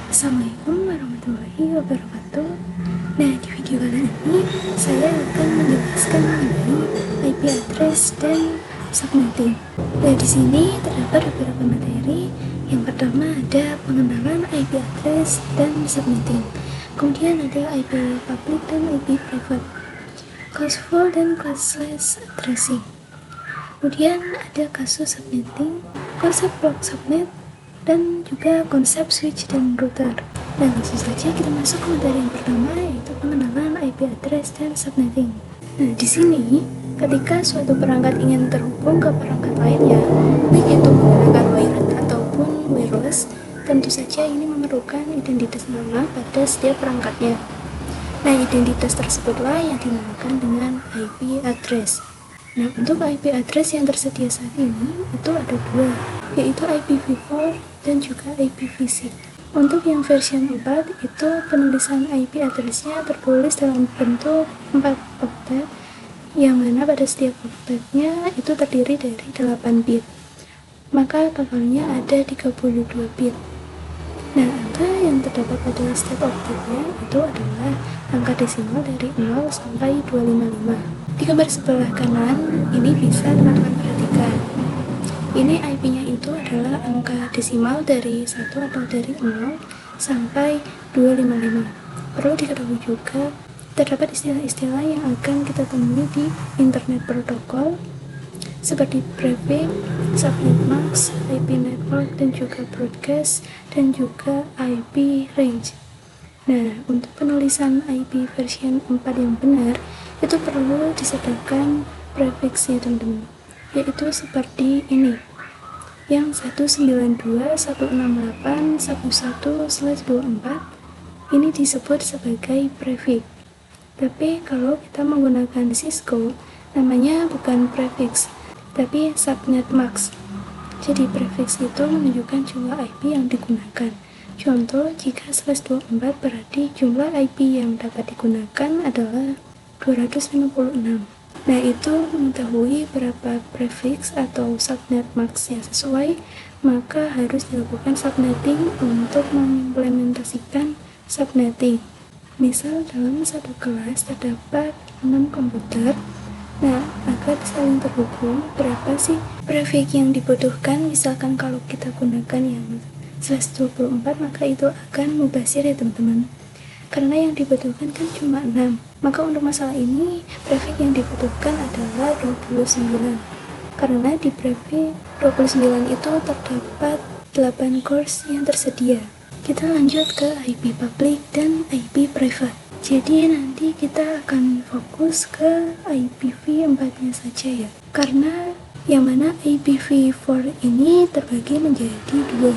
Assalamualaikum warahmatullahi wabarakatuh. Nah, di video kali ini saya akan menjelaskan mengenai IP address dan subnetting. Nah, di sini terdapat beberapa materi. Yang pertama ada pengenalan IP address dan subnetting. Kemudian ada IP public dan IP private, classful dan classless addressing. Kemudian ada kasus subnetting, konsep block subnet, dan juga konsep switch dan router. Nah, langsung saja kita masuk ke materi yang pertama, yaitu pengenalan IP address dan subnetting. Nah, di sini ketika suatu perangkat ingin terhubung ke perangkat lainnya, baik itu menggunakan wired ataupun wireless, tentu saja ini memerlukan identitas nama pada setiap perangkatnya. Nah, identitas tersebutlah yang dinamakan dengan IP address. Nah, untuk IP address yang tersedia saat ini itu ada dua, yaitu IPv4 dan juga IPv6. Untuk yang version 4 itu penulisan IP address-nya tertulis dalam bentuk 4 oktet, yang mana pada setiap oktetnya itu terdiri dari 8 bit. Maka totalnya ada 32 bit. Nah, angka yang terdapat pada setiap oktetnya itu adalah angka desimal dari 0 sampai 255. Di gambar sebelah kanan ini bisa teman-teman perhatikan. Ini IP-nya itu adalah angka desimal dari 1 atau dari 0 sampai 255. Perlu diketahui juga terdapat istilah-istilah yang akan kita temui di internet protokol seperti prefix, subnet mask, IP network, dan juga broadcast, dan juga IP range. Nah, untuk penulisan IP version 4 yang benar itu perlu disediakan prefixnya teman-teman, yaitu seperti ini, yang 192.168.11/24 ini disebut sebagai prefix. Tapi kalau kita menggunakan Cisco, namanya bukan prefix, tapi subnet mask. Jadi prefix itu menunjukkan jumlah IP yang digunakan. Contoh, jika 1124 berarti jumlah IP yang dapat digunakan adalah 256. Nah, itu mengetahui berapa prefix atau subnet max yang sesuai, maka harus dilakukan subnetting untuk mengimplementasikan subnetting. Misal dalam satu kelas terdapat 6 komputer. Nah, agar saling terhubung, berapa sih prefix yang dibutuhkan? Misalkan kalau kita gunakan yang 1124, maka itu akan mubazir ya teman-teman, karena yang dibutuhkan kan cuma 6. Maka untuk masalah ini prefix yang dibutuhkan adalah 29, karena di prefix 29 itu terdapat 8 cores yang tersedia. Kita lanjut ke IP public dan IP private. Jadi nanti kita akan fokus ke IPv4 nya saja ya, karena yang mana IPv4 ini terbagi menjadi dua,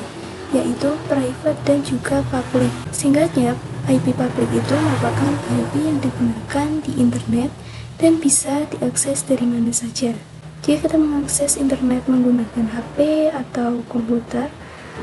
yaitu private dan juga public. Singkatnya, IP public itu merupakan IP yang digunakan di internet dan bisa diakses dari mana saja. Jika kita mengakses internet menggunakan HP atau komputer,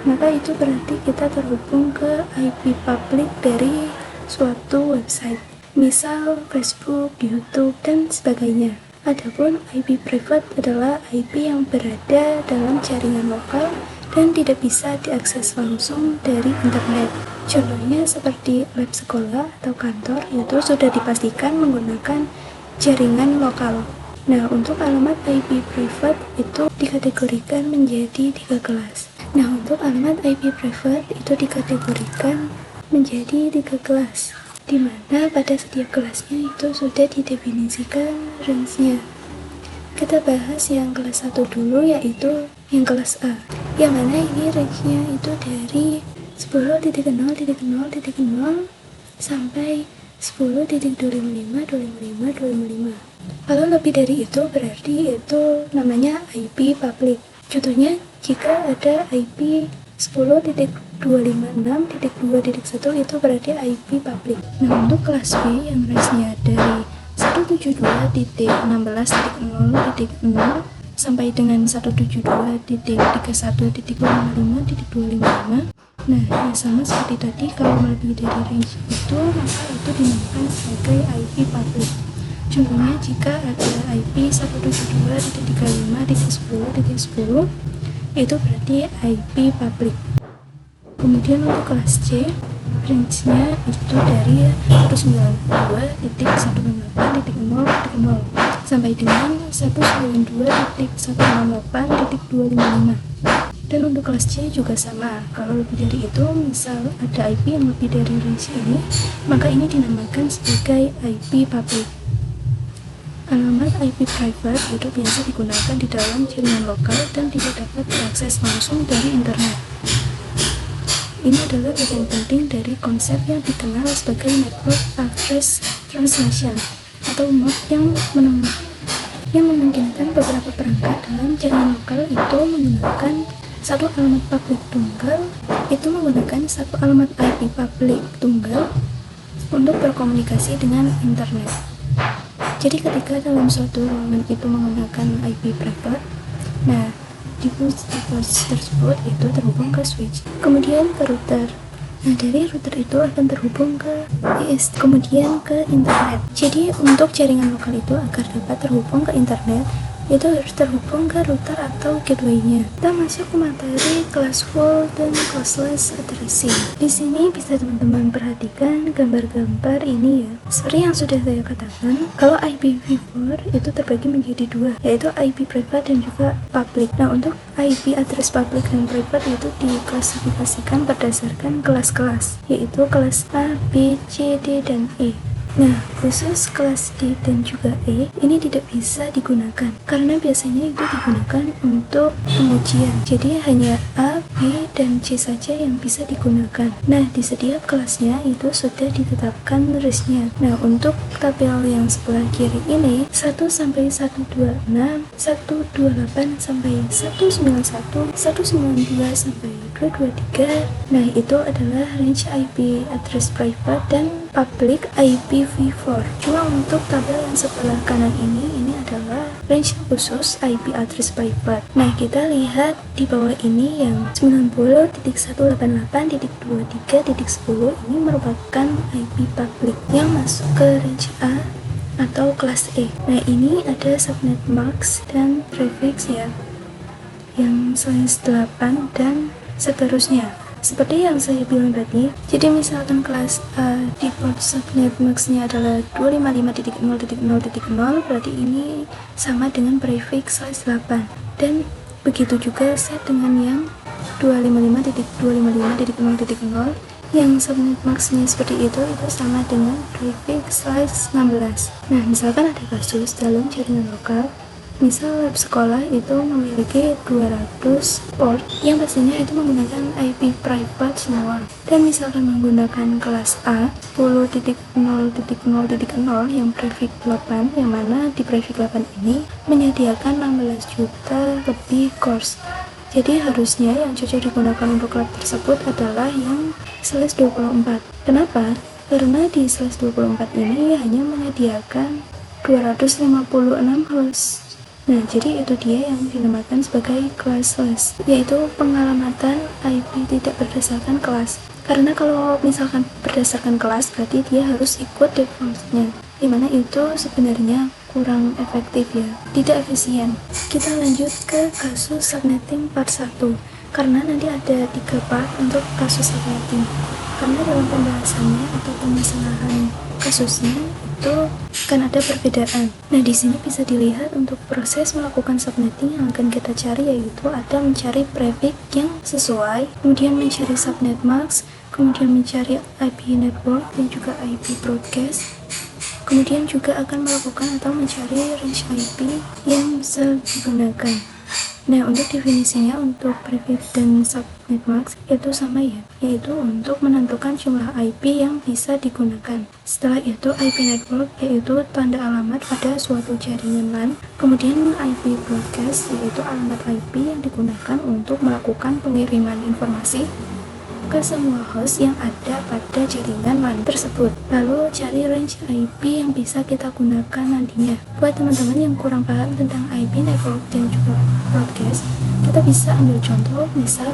maka itu berarti kita terhubung ke IP public dari suatu website, misal Facebook, YouTube, dan sebagainya. Adapun IP private adalah IP yang berada dalam jaringan lokal dan tidak bisa diakses langsung dari internet. Contohnya seperti lab sekolah atau kantor, itu sudah dipastikan menggunakan jaringan lokal. Nah, untuk alamat IP private itu dikategorikan menjadi 3 kelas. Nah, untuk alamat IP private itu dikategorikan menjadi 3 kelas, di mana pada setiap kelasnya itu sudah didefinisikan range-nya. Kita bahas yang kelas 1 dulu, yaitu yang kelas A, yang mana ini range-nya itu dari 10.0.0.0 sampai 10.255.255.255. Kalau lebih dari itu berarti itu namanya IP public. Contohnya, jika ada IP 10.256.2.1 itu berarti IP public. Nah, untuk kelas B yang range-nya dari 172.16.0.0 sampai dengan 172.31.255.255. Nah, ya sama seperti tadi, kalau lebih dari range itu, maka itu dinamakan sebagai IP public. Contohnya, jika ada IP 172.35.10.10 itu berarti IP public. Kemudian untuk kelas C, range-nya itu dari 192.168.0.0 sampai dengan 192.168.255. Dan untuk kelas C juga sama. Kalau lebih dari itu, misal ada IP yang lebih dari range ini, maka ini dinamakan sebagai IP public. Alamat IP private itu biasa digunakan di dalam jaringan lokal dan tidak dapat diakses langsung dari internet. Ini adalah bagian penting dari konsep yang dikenal sebagai Network Address Translation atau MAP yang memungkinkan beberapa perangkat dalam jaringan lokal itu menggunakan satu alamat publik tunggal, itu menggunakan satu alamat IP publik tunggal untuk berkomunikasi dengan internet. Jadi ketika dalam suatu ruangan itu menggunakan IP private, nah device tersebut itu terhubung ke switch, kemudian ke router. Nah dari router itu akan terhubung ke IS, kemudian ke internet. Jadi untuk jaringan lokal itu agar dapat terhubung ke internet, itu harus terhubung ke router atau gateway-nya. Kita masuk ke materi kelas full dan classless addressing. Di sini bisa teman-teman perhatikan gambar-gambar ini ya. Seperti yang sudah saya katakan, kalau IPv4 itu terbagi menjadi dua, yaitu IP private dan juga public. Nah, untuk IP address public dan private itu diklasifikasikan berdasarkan kelas-kelas, yaitu kelas A, B, C, D, dan E. Nah, khusus kelas D dan juga E ini tidak bisa digunakan karena biasanya itu digunakan untuk pengujian. Jadi hanya A, B, dan C saja yang bisa digunakan. Nah, di setiap kelasnya itu sudah ditetapkan listnya. Nah, untuk tabel yang sebelah kiri ini 1 sampai 126, 128 sampai 191, 192 sampai 223. Nah, itu adalah range IP address private dan public IPv4. Cuma untuk tabel yang sebelah kanan ini adalah range khusus IP address private. Nah, kita lihat di bawah ini yang 90.188.23.10 ini merupakan IP public yang masuk ke range A atau kelas E. Nah, ini ada subnet max dan prefix ya, yang /8 dan seterusnya. Seperti yang saya bilang tadi, jadi misalkan kelas A default subnet max-nya adalah 255.0.0.0, berarti ini sama dengan prefix /8. Dan begitu juga set dengan yang 255.255.0.0 yang subnet max-nya seperti itu sama dengan prefix /16. Nah, misalkan ada kasus dalam jaringan lokal, misal lab sekolah itu memiliki 200 port yang pastinya itu menggunakan IP private semua, dan misalkan menggunakan kelas A 10.0.0.0 yang prefix 8, yang mana di prefix 8 ini menyediakan 16 juta lebih cores. Jadi harusnya yang cocok digunakan untuk lab tersebut adalah yang /24. Kenapa? Karena di /24 ini hanya menyediakan 256 host. Nah, jadi itu dia yang dinamakan sebagai classless, yaitu pengalamatan IP tidak berdasarkan kelas. Karena kalau misalkan berdasarkan kelas, berarti dia harus ikut defaultnya, dimana itu sebenarnya kurang efektif ya, tidak efisien. Kita lanjut ke kasus subnetting part 1, karena nanti ada 3 part untuk kasus subnetting. Karena dalam pembahasannya atau permasalahan kasusnya itu kan ada perbedaan. Nah, di sini bisa dilihat untuk proses melakukan subnetting yang akan kita cari, yaitu ada mencari prefix yang sesuai, kemudian mencari subnet max, kemudian mencari IP network dan juga IP broadcast, kemudian juga akan melakukan atau mencari range IP yang bisa digunakan. Nah, untuk definisinya untuk prefix dan subnet max itu sama ya, yaitu untuk menentukan jumlah IP yang bisa digunakan. Setelah itu IP network yaitu tanda alamat pada suatu jaringan LAN, kemudian IP broadcast yaitu alamat IP yang digunakan untuk melakukan pengiriman informasi ke semua host yang ada pada jaringan LAN tersebut. Lalu cari range IP yang bisa kita gunakan nantinya. Buat teman-teman yang kurang paham tentang IP network dan juga broadcast, kita bisa ambil contoh misal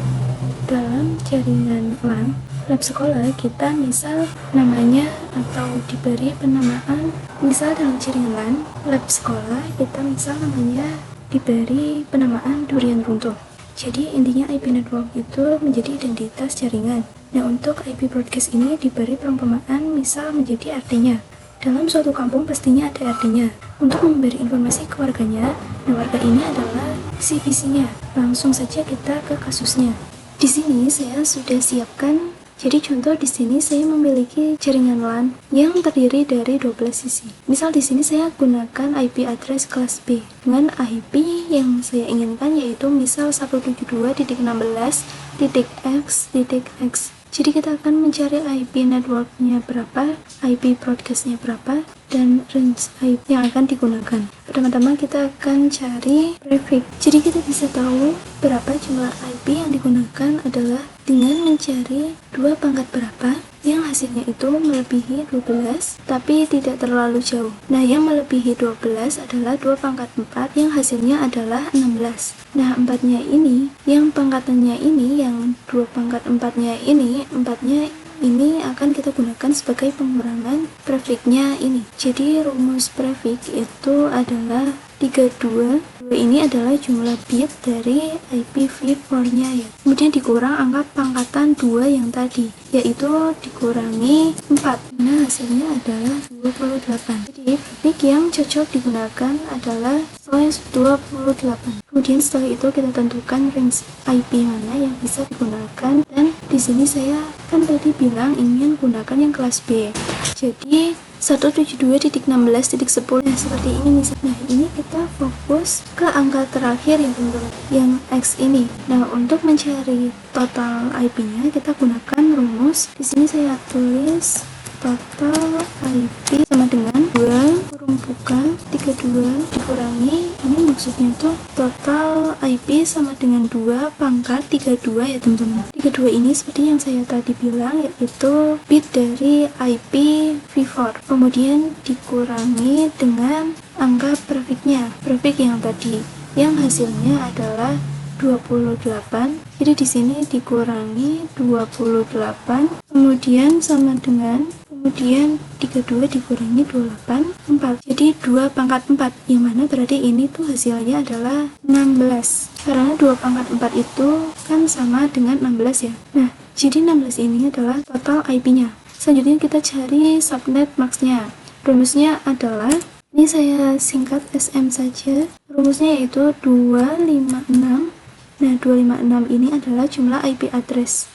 dalam jaringan LAN lab sekolah, kita misal namanya atau diberi penamaan, misal dalam jaringan LAN lab sekolah kita misal namanya diberi penamaan durian runtuh. Jadi intinya IP network itu menjadi identitas jaringan. Nah, untuk IP broadcast ini diberi perumpamaan misal menjadi RT-nya. Dalam suatu kampung pastinya ada RT-nya. Untuk memberi informasi ke warganya, nah warga ini adalah CPC-nya. Langsung saja kita ke kasusnya. Di sini saya sudah siapkan. Jadi contoh di sini saya memiliki jaringan LAN yang terdiri dari 12 sisi. Misal di sini saya gunakan IP address kelas B dengan IP yang saya inginkan yaitu misal 172.16.x.x. Jadi kita akan mencari IP networknya berapa, IP broadcastnya berapa, dan range IP yang akan digunakan. Pertama-tama kita akan cari prefix. Jadi kita bisa tahu berapa jumlah IP yang digunakan adalah dengan mencari dua pangkat berapa yang hasilnya itu melebihi 12 tapi tidak terlalu jauh. Nah, yang melebihi 12 adalah 2 pangkat 4 yang hasilnya adalah 16. Nah, 4-nya ini, yang pangkatannya ini, yang 2 pangkat 4-nya ini, 4-nya ini akan kita gunakan sebagai pengurangan prefixnya ini. Jadi rumus prefix itu adalah 32. 2 ini adalah jumlah bit dari IPv4-nya ya. Kemudian dikurang angka pangkatan 2 yang tadi, yaitu dikurangi 4. Nah, hasilnya adalah 28. Jadi prefix yang cocok digunakan adalah /28. Kemudian setelah itu kita tentukan range IP mana yang bisa digunakan, dan di sini saya kan tadi bilang ingin gunakan yang kelas B. Jadi 172.16.10. Nah, seperti ini misalnya. Nah, ini kita fokus ke angka terakhir ya teman-teman, yang X ini. Nah, untuk mencari total IP-nya kita gunakan rumus. Di sini saya tulis total IP sama dengan 2 kurung 32 dikurangi, ini maksudnya tuh total IP sama dengan 2 pangkat 32 ya teman-teman. 32 ini seperti yang saya tadi bilang, yaitu bit dari IPv4, kemudian dikurangi dengan angka prefixnya, prefix yang tadi, yang hasilnya adalah 28. Jadi di sini dikurangi 28, kemudian sama dengan, kemudian 32 dikurangi 28, 4. Jadi 2 pangkat 4, yang mana berarti ini tuh hasilnya adalah 16. Karena 2 pangkat 4 itu kan sama dengan 16 ya. Nah, jadi 16 ini adalah total IP-nya. Selanjutnya kita cari subnet max-nya. Rumusnya adalah, ini saya singkat SM saja. Rumusnya yaitu 256. Nah, 256 ini adalah jumlah IP address.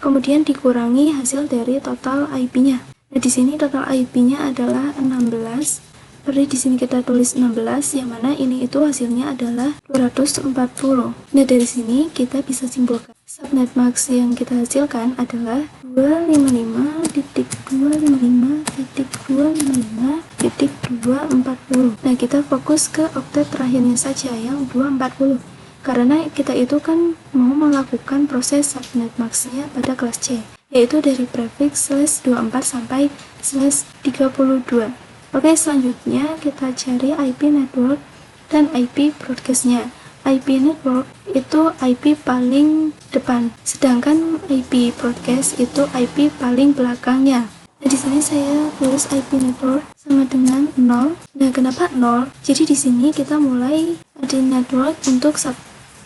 Kemudian dikurangi hasil dari total IP-nya. Nah, di sini total IP-nya adalah 16. Berarti di sini kita tulis 16, yang mana ini itu hasilnya adalah 240. Nah, dari sini kita bisa simpulkan subnet max yang kita hasilkan adalah 255.255.240. Nah, kita fokus ke oktet terakhirnya saja yang 240. Karena kita itu kan mau melakukan proses subnet max-nya pada kelas C, yaitu dari prefix /24 sampai /32. Oke, selanjutnya kita cari IP network dan IP broadcast-nya. IP network itu IP paling depan, sedangkan IP broadcast itu IP paling belakangnya. Nah, di sini saya tulis IP network sama dengan 0. Nah, kenapa 0? Jadi di sini kita mulai ada network untuk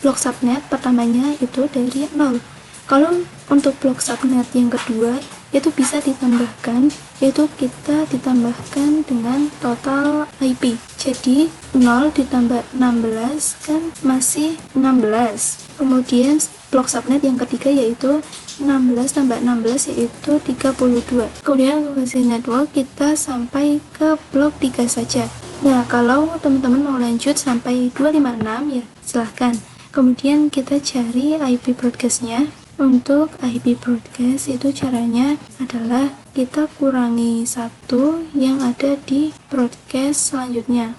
blok subnet pertamanya itu dari 0. Kalau untuk blok subnet yang kedua itu bisa ditambahkan, yaitu kita ditambahkan dengan total IP. Jadi 0 ditambah 16 kan masih 16. Kemudian blok subnet yang ketiga yaitu 16 tambah 16 yaitu 32. Kemudian lokasi network kita sampai ke blok 3 saja. Nah, kalau teman-teman mau lanjut sampai 256 ya silahkan. Kemudian kita cari IP broadcast-nya. Untuk IP broadcast itu caranya adalah kita kurangi 1 yang ada di broadcast selanjutnya.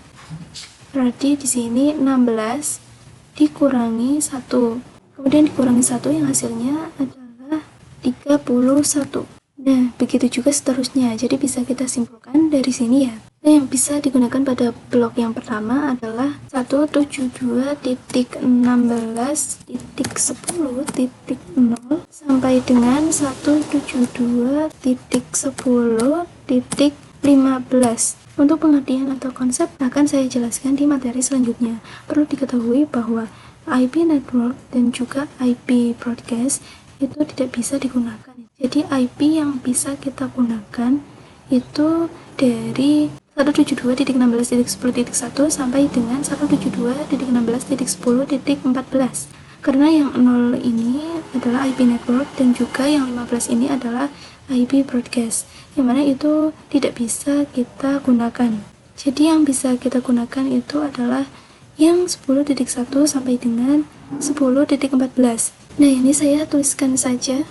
Berarti di sini 16 dikurangi 1. Kemudian dikurangi 1 yang hasilnya adalah 31. Nah, begitu juga seterusnya. Jadi bisa kita simpulkan dari sini ya. Nah, yang bisa digunakan pada blok yang pertama adalah 172.16.10.0 sampai dengan 172.10.15. Untuk pengertian atau konsep akan saya jelaskan di materi selanjutnya. Perlu diketahui bahwa IP network dan juga IP broadcast itu tidak bisa digunakan. Jadi IP yang bisa kita gunakan itu dari 172.16.10.1 sampai dengan 172.16.10.14. Karena yang 0 ini adalah IP network dan juga yang 15 ini adalah IP broadcast, yang mana itu tidak bisa kita gunakan. Jadi yang bisa kita gunakan itu adalah yang 10.1 sampai dengan 10.14. Nah, ini saya tuliskan saja.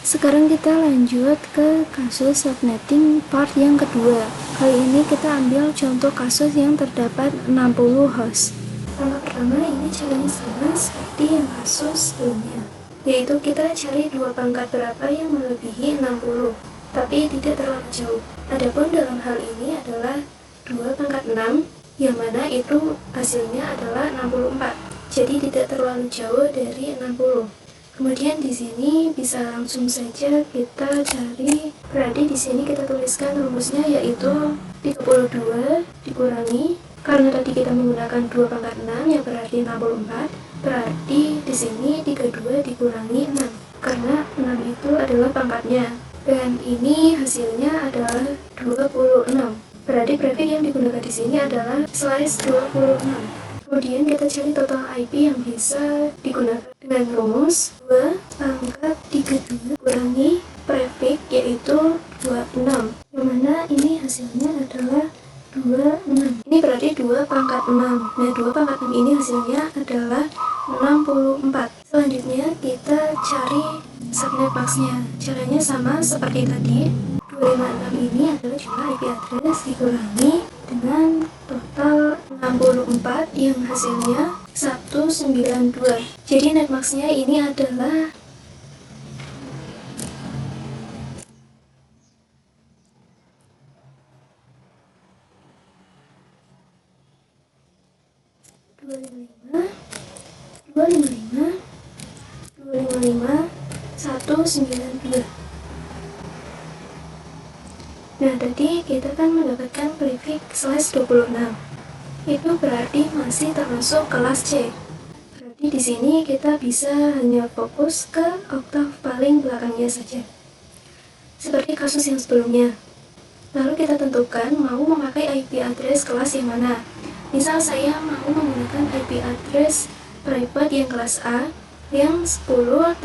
Sekarang kita lanjut ke kasus subnetting part yang kedua. Kali ini kita ambil contoh kasus yang terdapat 60 host. Langkah pertama ini caranya sama seperti yang kasus sebelumnya, yaitu kita cari dua pangkat berapa yang melebihi 60, tapi tidak terlalu jauh. Adapun dalam hal ini adalah 2 pangkat 6, yang mana itu hasilnya adalah 64, jadi tidak terlalu jauh dari 60. Kemudian di sini bisa langsung saja kita cari. Berarti di sini kita tuliskan rumusnya, yaitu 32 dikurangi, karena tadi kita menggunakan 2 pangkat 6 yang berarti 64, berarti di sini 32 dikurangi 6, karena 6 itu adalah pangkatnya. Dan ini hasilnya adalah 26. Berarti prefix yang digunakan di sini adalah /26. Kemudian kita cari total IP yang bisa digunakan dengan rumus 2 pangkat 32 kurangi prefix, yaitu 26, yang mana ini hasilnya adalah 26. Ini berarti 2 pangkat 6. Nah, 2 pangkat 6 ini hasilnya adalah 64. Selanjutnya kita cari subnet max-nya. Caranya sama seperti tadi. 256 ini adalah jumlah IP address dikurangi dengan total 64 yang hasilnya 192. Jadi net max-nya ini adalah 192. Nah, tadi kita kan mendapatkan prefix /26. Itu berarti masih termasuk kelas C. Berarti di sini kita bisa hanya fokus ke oktav paling belakangnya saja, seperti kasus yang sebelumnya. Lalu kita tentukan mau memakai IP address kelas yang mana. Misal saya mau menggunakan IP address private yang kelas A, yang 10.000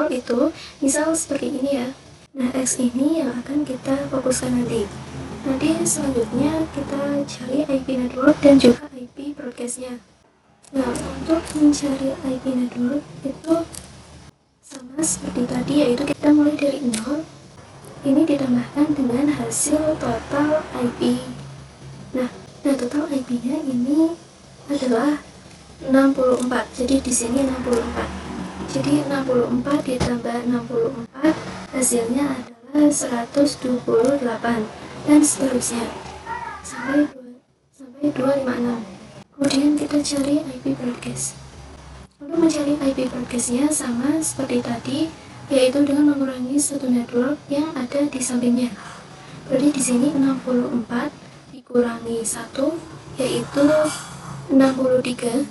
itu misal seperti ini ya. Nah, X ini yang akan kita fokuskan nanti. Nanti selanjutnya kita cari IP network dan juga IP broadcastnya. Nah, untuk mencari IP network itu sama seperti tadi, yaitu kita mulai dari 0. Ini ditambahkan dengan hasil total IP. Nah total IP-nya ini adalah 64. Jadi di sini 64. Jadi 64 ditambah 64 hasilnya adalah 128 dan seterusnya sampai 256. Kemudian kita cari IP broadcast. Untuk mencari IP broadcastnya sama seperti tadi, yaitu dengan mengurangi satu network yang ada di sampingnya. Berarti di sini 64 dikurangi 1, yaitu 63.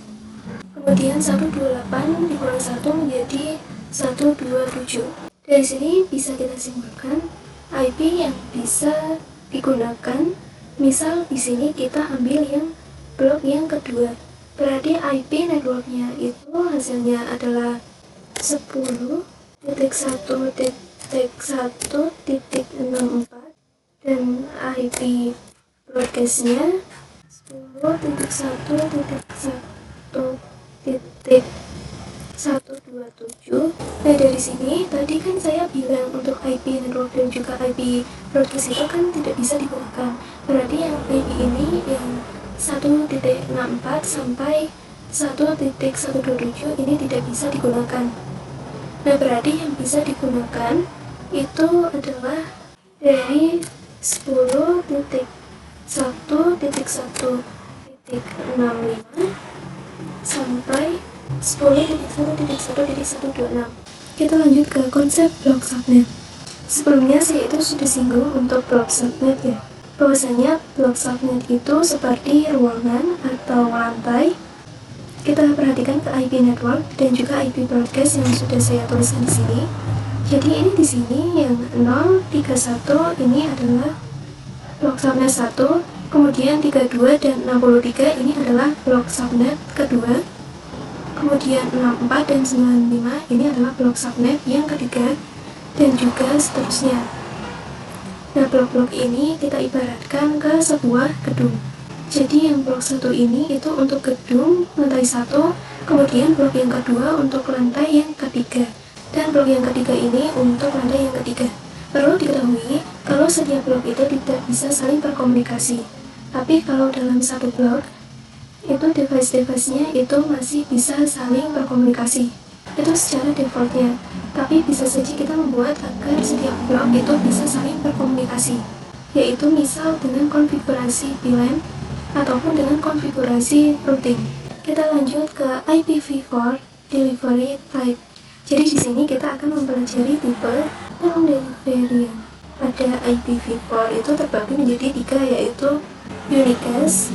Kemudian 128 dikurangi 1 menjadi 127. Dari sini bisa kita simpulkan IP yang bisa digunakan. Misal di sini kita ambil yang blok yang kedua. Berarti IP networknya itu hasilnya adalah 10.1.1.64 dan IP broadcastnya 10.1.1.127. Nah, dari sini tadi kan saya bilang untuk IP network dan juga IP broadcast itu kan tidak bisa digunakan. Berarti yang IP ini yang 1.64 sampai 1.127 ini tidak bisa digunakan. Nah, berarti yang bisa digunakan itu adalah dari 10.1.1.65 sampai 10.1.1.126. Kita lanjut ke konsep blok subnet. Sebelumnya saya itu sudah singgung untuk blok subnet ya. bahwasanya blok subnet itu seperti ruangan atau lantai. Kita perhatikan ke IP network dan juga IP broadcast yang sudah saya tuliskan di sini. Jadi ini di sini yang 031 ini adalah blok subnet 1, kemudian 32 dan 63 ini adalah blok subnet kedua, kemudian 64 dan 95 ini adalah blok subnet yang ketiga, dan juga seterusnya. Nah, blok-blok ini kita ibaratkan ke sebuah gedung. Jadi yang blok 1 ini itu untuk gedung lantai 1, kemudian blok yang kedua untuk lantai yang ketiga, dan blok yang ketiga ini untuk lantai yang ketiga. Perlu diketahui kalau setiap blok itu tidak bisa saling berkomunikasi, tapi kalau dalam satu blok itu device-device-nya itu masih bisa saling berkomunikasi. Itu secara defaultnya, tapi bisa saja kita membuat agar setiap blok itu bisa saling berkomunikasi, yaitu misal dengan konfigurasi VLAN ataupun dengan konfigurasi routing. Kita lanjut ke IPv4 delivery type. Jadi di sini kita akan mempelajari tipe long delivery. Pada IPv4 itu terbagi menjadi 3, yaitu unicast,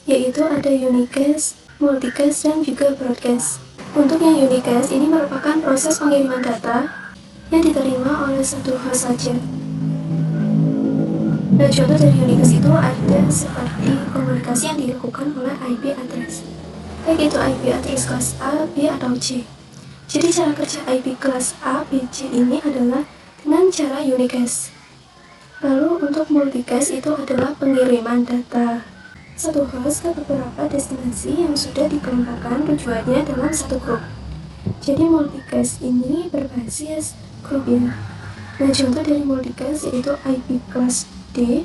yaitu ada unicast, multicast, dan juga broadcast. Untuk yang unicast ini merupakan proses pengiriman data yang diterima oleh satu host saja. Nah, contoh dari unicast itu ada seperti komunikasi yang dilakukan oleh IP address, baik itu IP address kelas A, B, atau C. Jadi cara kerja IP kelas A, B, C ini adalah dengan cara unicast. Lalu untuk multicast itu adalah pengiriman data satu host ke beberapa destinasi yang sudah dikelompokkan tujuannya dalam satu grup. Jadi multicast ini berbasis grup ya. Nah, contoh dari multicast yaitu IP kelas D.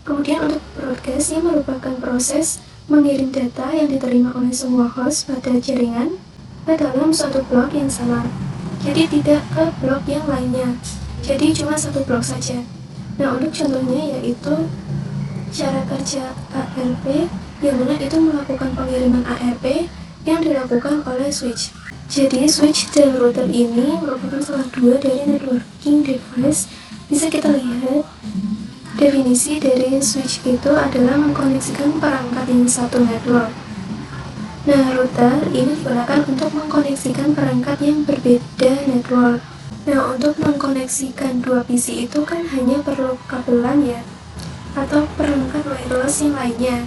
Kemudian untuk broadcast yang merupakan proses mengirim data yang diterima oleh semua host pada jaringan ke dalam suatu blok yang sama. Jadi tidak ke blok yang lainnya. Jadi cuma satu blok saja. Nah, untuk contohnya yaitu cara kerja ARP, yang mana itu melakukan pengiriman ARP yang dilakukan oleh switch. Jadi switch dan router ini merupakan salah dua dari networking device. Bisa kita lihat definisi dari switch itu adalah mengkoneksikan perangkat yang satu network. Nah, router ini digunakan untuk mengkoneksikan perangkat yang berbeda network. Nah, untuk mengkoneksikan dua PC itu kan hanya perlu kabelan ya, atau perangkat wireless yang lainnya.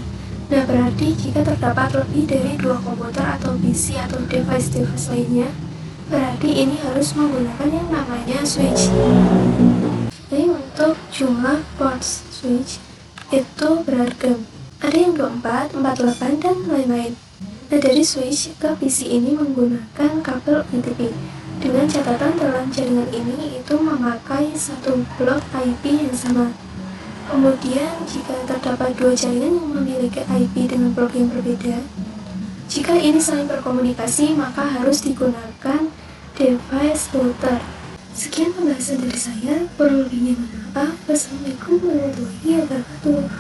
Nah, berarti jika terdapat lebih dari dua komputer atau PC atau device-device lainnya, berarti ini harus menggunakan yang namanya switch. Jadi untuk jumlah ports switch itu beragam. Ada yang 24, 48, dan lain-lain. Nah, dari switch ke PC ini menggunakan kabel UTP. Dengan catatan dalam jaringan ini itu memakai satu blok IP yang sama. Kemudian, jika terdapat dua jaringan yang memiliki IP dengan blok yang berbeda, jika ini saling berkomunikasi, maka harus digunakan device router. Sekian pembahasan dari saya, kurang lebihnya mohon maaf. Wassalamualaikum warahmatullahi wabarakatuh.